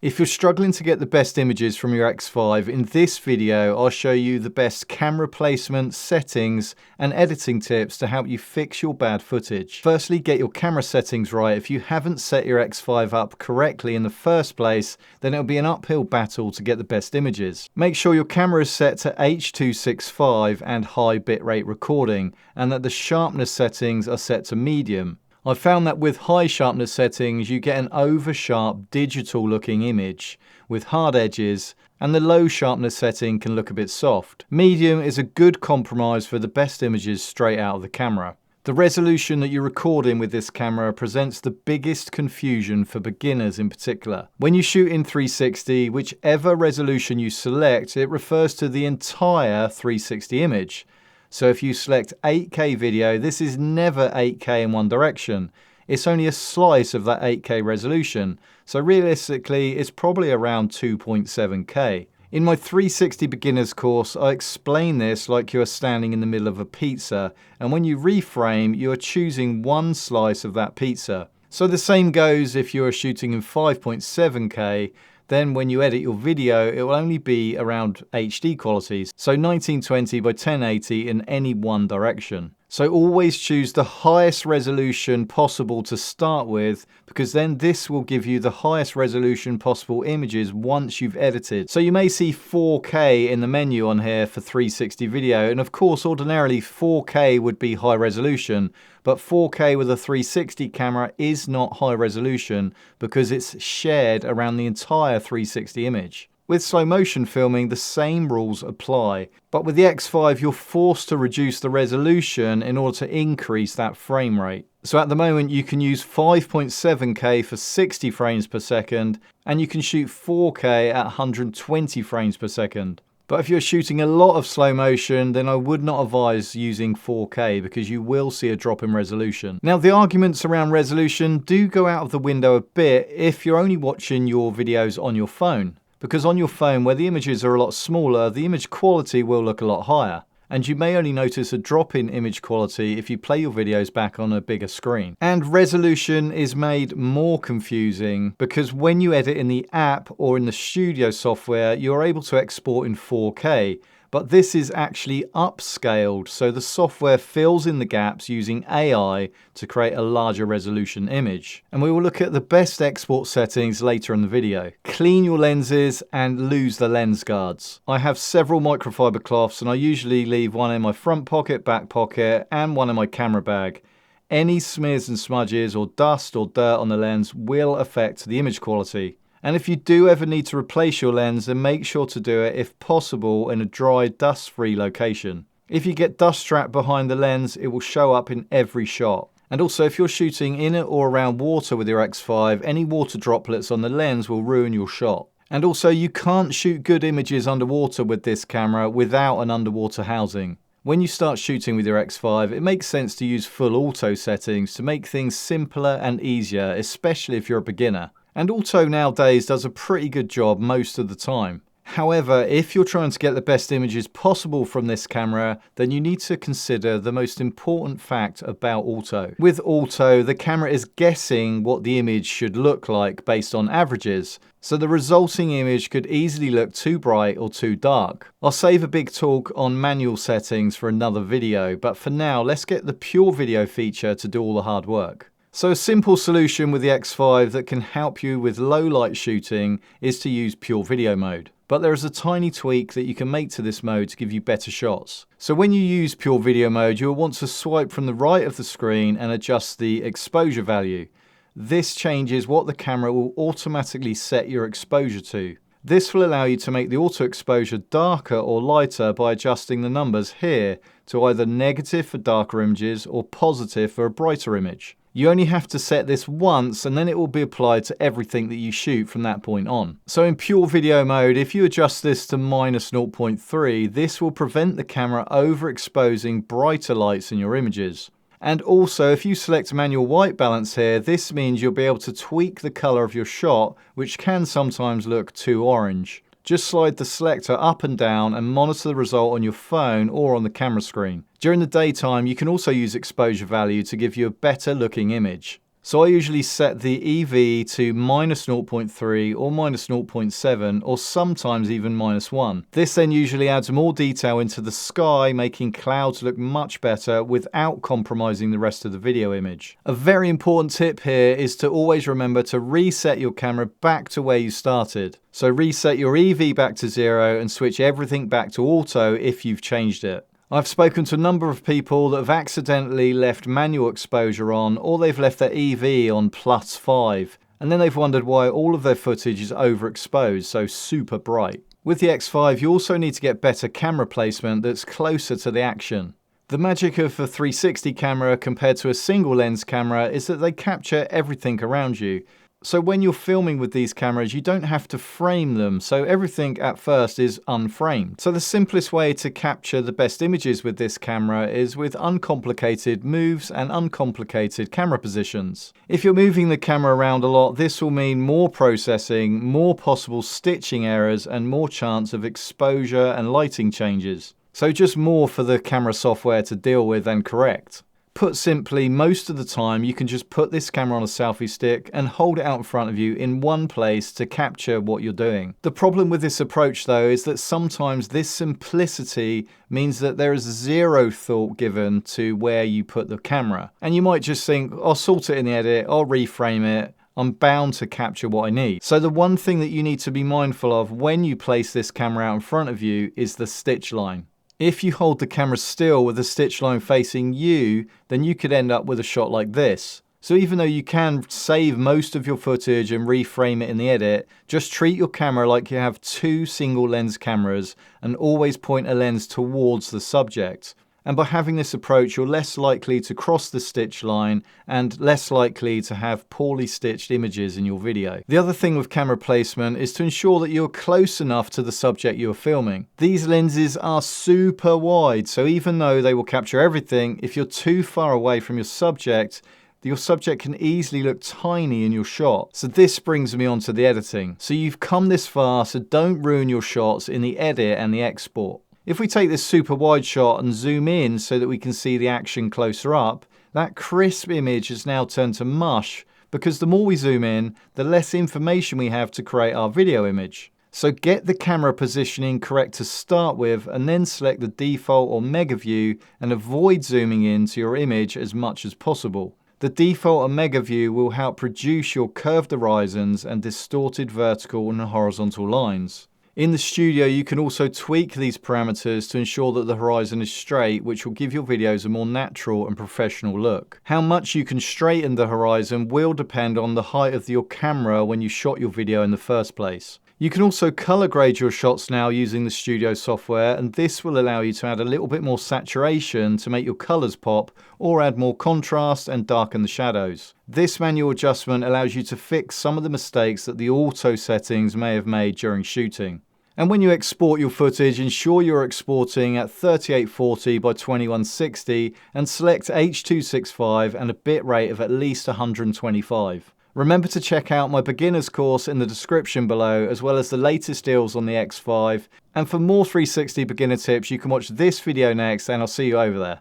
If you're struggling to get the best images from your X5, in this video I'll show you the best camera placement, settings and editing tips to help you fix your bad footage. Firstly, get your camera settings right. If you haven't set your X5 up correctly in the first place, then it'll be an uphill battle to get the best images. Make sure your camera is set to H.265 and high bitrate recording, and that the sharpness settings are set to medium. I've found that with high sharpness settings you get an over sharp digital looking image with hard edges, and the low sharpness setting can look a bit soft. Medium is a good compromise for the best images straight out of the camera. The resolution that you're recording with this camera presents the biggest confusion for beginners in particular. When you shoot in 360, whichever resolution you select, it refers to the entire 360 image. So if you select 8K video, this is never 8K in one direction. It's only a slice of that 8K resolution. So realistically, it's probably around 2.7K. In my 360 beginners course, I explain this like you are standing in the middle of a pizza, and when you reframe, you are choosing one slice of that pizza. So the same goes if you are shooting in 5.7K, then when you edit your video, it will only be around HD qualities, so 1920 by 1080 in any one direction. So always choose the highest resolution possible to start with, because then this will give you the highest resolution possible images once you've edited. So you may see 4K in the menu on here for 360 video, and of course ordinarily 4K would be high resolution, but 4K with a 360 camera is not high resolution because it's shared around the entire 360 image. With slow motion filming, the same rules apply, but with the X5 you're forced to reduce the resolution in order to increase that frame rate. So at the moment you can use 5.7K for 60 frames per second, and you can shoot 4K at 120 frames per second. But if you're shooting a lot of slow motion, then I would not advise using 4K because you will see a drop in resolution. Now the arguments around resolution do go out of the window a bit if you're only watching your videos on your phone. Because on your phone, where the images are a lot smaller, the image quality will look a lot higher. And you may only notice a drop in image quality if you play your videos back on a bigger screen. And resolution is made more confusing because when you edit in the app or in the studio software, you're able to export in 4K. But this is actually upscaled, so the software fills in the gaps using AI to create a larger resolution image. And we will look at the best export settings later in the video. Clean your lenses and lose the lens guards. I have several microfiber cloths and I usually leave one in my front pocket, back pocket, and one in my camera bag. Any smears and smudges or dust or dirt on the lens will affect the image quality. And if you do ever need to replace your lens, then make sure to do it, if possible, in a dry, dust-free location. If you get dust trapped behind the lens, it will show up in every shot. And also, if you're shooting in or around water with your X5, any water droplets on the lens will ruin your shot. And also, you can't shoot good images underwater with this camera without an underwater housing. When you start shooting with your X5, it makes sense to use full auto settings to make things simpler and easier, especially if you're a beginner. And auto nowadays does a pretty good job most of the time. However, if you're trying to get the best images possible from this camera, then you need to consider the most important fact about auto. With auto, the camera is guessing what the image should look like based on averages, so the resulting image could easily look too bright or too dark. I'll save a big talk on manual settings for another video, but for now, let's get the pure video feature to do all the hard work. So a simple solution with the X5 that can help you with low light shooting is to use pure video mode. But there is a tiny tweak that you can make to this mode to give you better shots. So when you use pure video mode, you'll want to swipe from the right of the screen and adjust the exposure value. This changes what the camera will automatically set your exposure to. This will allow you to make the auto exposure darker or lighter by adjusting the numbers here to either negative for darker images or positive for a brighter image. You only have to set this once and then it will be applied to everything that you shoot from that point on. So in pure video mode, if you adjust this to -0.3, this will prevent the camera overexposing brighter lights in your images. And also, if you select manual white balance here, this means you'll be able to tweak the color of your shot, which can sometimes look too orange. Just slide the selector up and down and monitor the result on your phone or on the camera screen. During the daytime, you can also use exposure value to give you a better looking image. So I usually set the EV to -0.3 or -0.7 or sometimes even -1. This then usually adds more detail into the sky, making clouds look much better without compromising the rest of the video image. A very important tip here is to always remember to reset your camera back to where you started. So reset your EV back to 0 and switch everything back to auto if you've changed it. I've spoken to a number of people that have accidentally left manual exposure on, or they've left their EV on +5, and then they've wondered why all of their footage is overexposed, so super bright. With the X5, you also need to get better camera placement that's closer to the action. The magic of a 360 camera compared to a single lens camera is that they capture everything around you. So when you're filming with these cameras, you don't have to frame them, so everything at first is unframed. So the simplest way to capture the best images with this camera is with uncomplicated moves and uncomplicated camera positions. If you're moving the camera around a lot, this will mean more processing, more possible stitching errors, and more chance of exposure and lighting changes. So just more for the camera software to deal with and correct. Put simply, most of the time you can just put this camera on a selfie stick and hold it out in front of you in one place to capture what you're doing. The problem with this approach though is that sometimes this simplicity means that there is zero thought given to where you put the camera. And you might just think, I'll sort it in the edit, I'll reframe it, I'm bound to capture what I need. So the one thing that you need to be mindful of when you place this camera out in front of you is the stitch line. If you hold the camera still with the stitch line facing you, then you could end up with a shot like this. So even though you can save most of your footage and reframe it in the edit, just treat your camera like you have two single lens cameras and always point a lens towards the subject. And by having this approach, you're less likely to cross the stitch line and less likely to have poorly stitched images in your video. The other thing with camera placement is to ensure that you're close enough to the subject you're filming. These lenses are super wide, so even though they will capture everything, if you're too far away from your subject can easily look tiny in your shot. So this brings me on to the editing. So you've come this far, so don't ruin your shots in the edit and the export. If we take this super wide shot and zoom in so that we can see the action closer up, that crisp image has now turned to mush because the more we zoom in, the less information we have to create our video image. So get the camera positioning correct to start with and then select the default or mega view and avoid zooming into your image as much as possible. The default or mega view will help produce your curved horizons and distorted vertical and horizontal lines. In the studio, you can also tweak these parameters to ensure that the horizon is straight, which will give your videos a more natural and professional look. How much you can straighten the horizon will depend on the height of your camera when you shot your video in the first place. You can also color grade your shots now using the studio software, and this will allow you to add a little bit more saturation to make your colors pop or add more contrast and darken the shadows. This manual adjustment allows you to fix some of the mistakes that the auto settings may have made during shooting. And when you export your footage, ensure you're exporting at 3840 by 2160 and select H.265 and a bitrate of at least 125. Remember to check out my beginner's course in the description below, as well as the latest deals on the X5. And for more 360 beginner tips, you can watch this video next, and I'll see you over there.